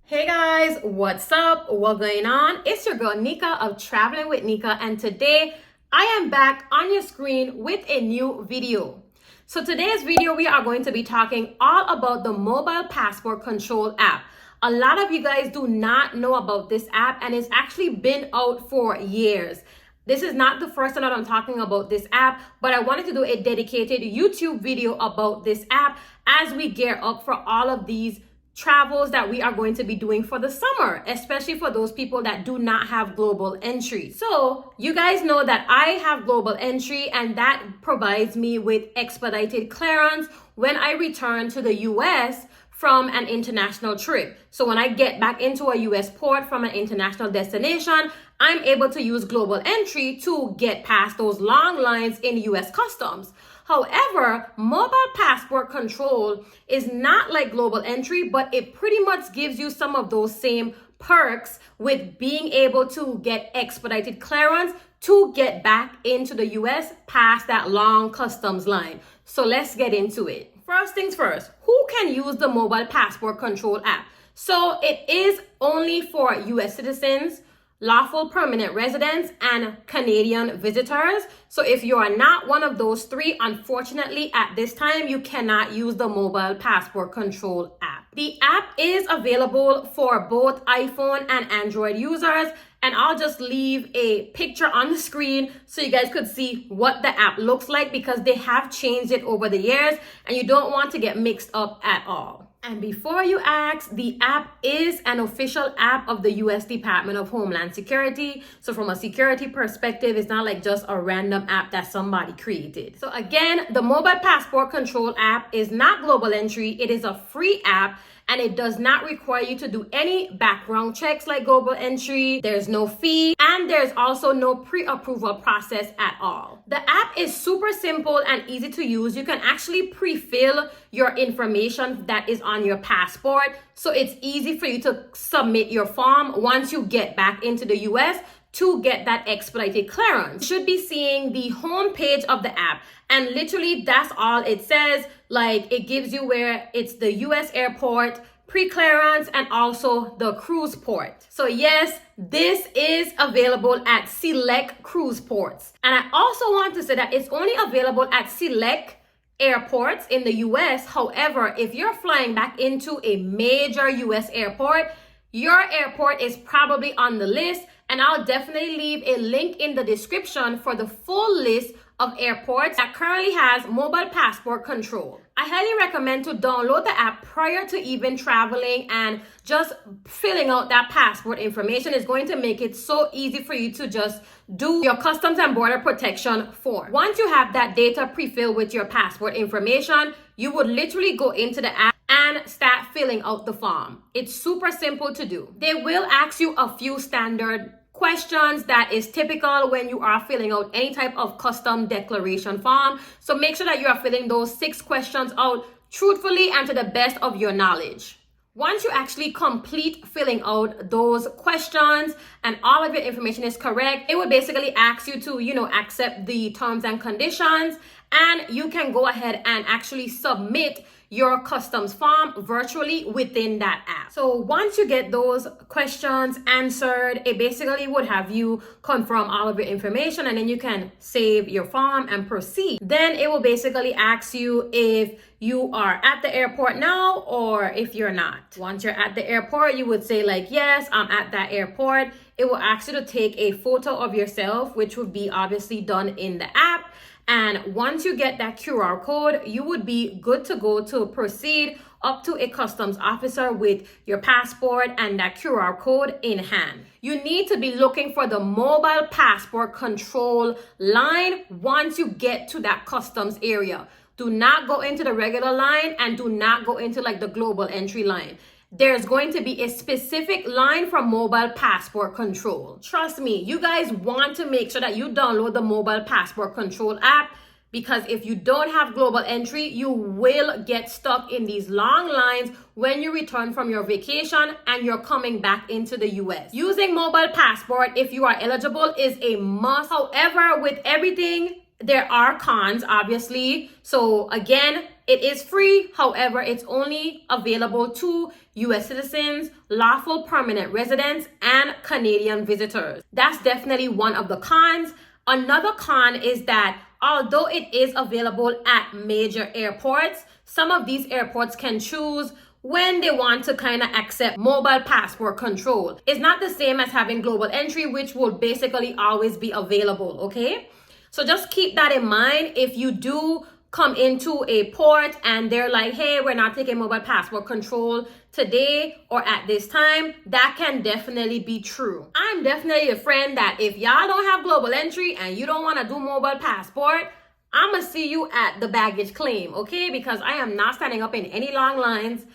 Hey guys, what's up? What's going on? It's your girl Nika of Traveling with Nika, and today I am back on your screen with a new video. So today's video we are going to be talking all about the mobile passport control app. A lot of you guys do not know about this app, and it's actually been out for years. This is not the first time that I'm talking about this app, but I wanted to do a dedicated YouTube video about this app as we gear up for all of these travels that we are going to be doing for the summer, especially for those people that do not have global entry. So you guys know that I have global entry, and that provides me with expedited clearance when I return to the US from an international trip. So when I get back into a US port from an international destination, I'm able to use global entry to get past those long lines in US customs. However, mobile passport control is not like global entry, but it pretty much gives you some of those same perks with being able to get expedited clearance to get back into the US past that long customs line. So let's get into it. First things first, who can use the mobile passport control app? So it is only for US citizens, lawful permanent residents, and Canadian visitors. So if you are not one of those three, unfortunately at this time you cannot use the mobile passport control app. The app is available for both iPhone and Android users, and I'll just leave a picture on the screen so you guys could see what the app looks like, because they have changed it over the years and you don't want to get mixed up at all. And before you ask, the app is an official app of the US Department of Homeland Security. So from a security perspective, it's not like just a random app that somebody created. So again, the mobile passport control app is not global entry. It is a free app, and it does not require you to do any background checks like global entry. There's no fee, and there's also no pre-approval process at all. The app is super simple and easy to use. You can actually pre-fill your information that is on your passport, so it's easy for you to submit your form once you get back into the US to get that expedited clearance. You should be seeing the home page of the app, and literally that's all it says. Like, it gives you where it's the US airport, pre-clearance, and also the cruise port. So yes, this is available at select cruise ports. And I also want to say that it's only available at select airports in the US. However, if you're flying back into a major US airport, your airport is probably on the list, and I'll definitely leave a link in the description for the full list of airports that currently has mobile passport control. I highly recommend to download the app prior to even traveling, and just filling out that passport information is going to make it so easy for you to just do your customs and border protection form. Once you have that data pre-filled with your passport information, you would literally go into the app and start filling out the form. It's super simple to do. They will ask you a few standard questions that is typical when you are filling out any type of custom declaration form. So make sure that you are filling those 6 questions out truthfully and to the best of your knowledge. Once you actually complete filling out those questions and all of your information is correct, it will basically ask you to, accept the terms and conditions, and you can go ahead and actually submit your customs form virtually within that app. So once you get those questions answered, it basically would have you confirm all of your information, and then you can save your form and proceed. Then it will basically ask you if you are at the airport now or if you're not. Once you're at the airport, you would say like, yes, I'm at that airport. It will ask you to take a photo of yourself, which would be obviously done in the app. And once you get that QR code, you would be good to go to proceed up to a customs officer with your passport and that QR code in hand. You need to be looking for the mobile passport control line once you get to that customs area. Do not go into the regular line, and do not go into like the global entry line. There's going to be a specific line for mobile passport control. Trust me, you guys want to make sure that you download the mobile passport control app, because if you don't have global entry, you will get stuck in these long lines when you return from your vacation and you're coming back into the US. Using mobile passport, if you are eligible, is a must. However, with everything, there are cons, obviously. So again, it is free. However, it's only available to US citizens, lawful permanent residents, and Canadian visitors. That's definitely one of the cons. Another con is that although it is available at major airports, some of these airports can choose when they want to kind of accept mobile passport control. It's not the same as having global entry, which will basically always be available, okay? So just keep that in mind. If you do come into a port and they're like, hey, we're not taking mobile passport control today or at this time, that can definitely be true. I'm definitely a friend that if y'all don't have global entry and you don't want to do mobile passport, I'm gonna see you at the baggage claim, okay? Because I am not standing up in any long lines.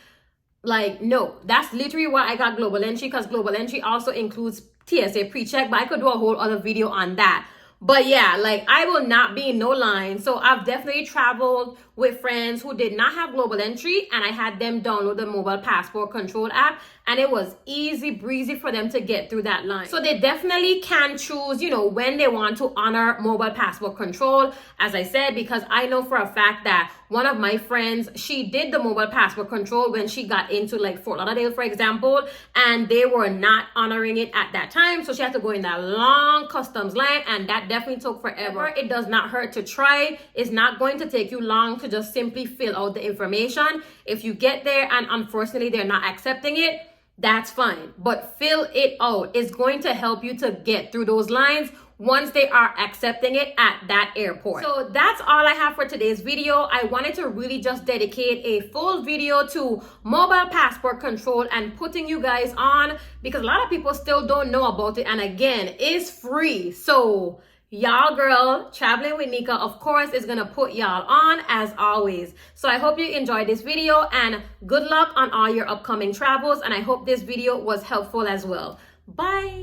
Like, no, that's literally why I got global entry, because global entry also includes TSA pre-check, but I could do a whole other video on that. But yeah, like, I will not be in no line. So I've definitely traveled with friends who did not have global entry, and I had them download the mobile passport control app, and it was easy breezy for them to get through that line. So they definitely can choose, you know, when they want to honor mobile passport control, as I said, because I know for a fact that one of my friends, she did the mobile passport control when she got into like Fort Lauderdale, for example, and they were not honoring it at that time. So she had to go in that long customs line, and that definitely took forever. It does not hurt to try. It's not going to take you long to just simply fill out the information. If you get there and unfortunately they're not accepting it, that's fine. But fill it out. It's going to help you to get through those lines once they are accepting it at that airport. So that's all I have for today's video. I wanted to really just dedicate a full video to mobile passport control and putting you guys on, because a lot of people still don't know about it. And again, it's free. So y'all girl, Traveling with Nika, of course, is gonna put y'all on as always. So I hope you enjoyed this video, and good luck on all your upcoming travels. And I hope this video was helpful as well. Bye.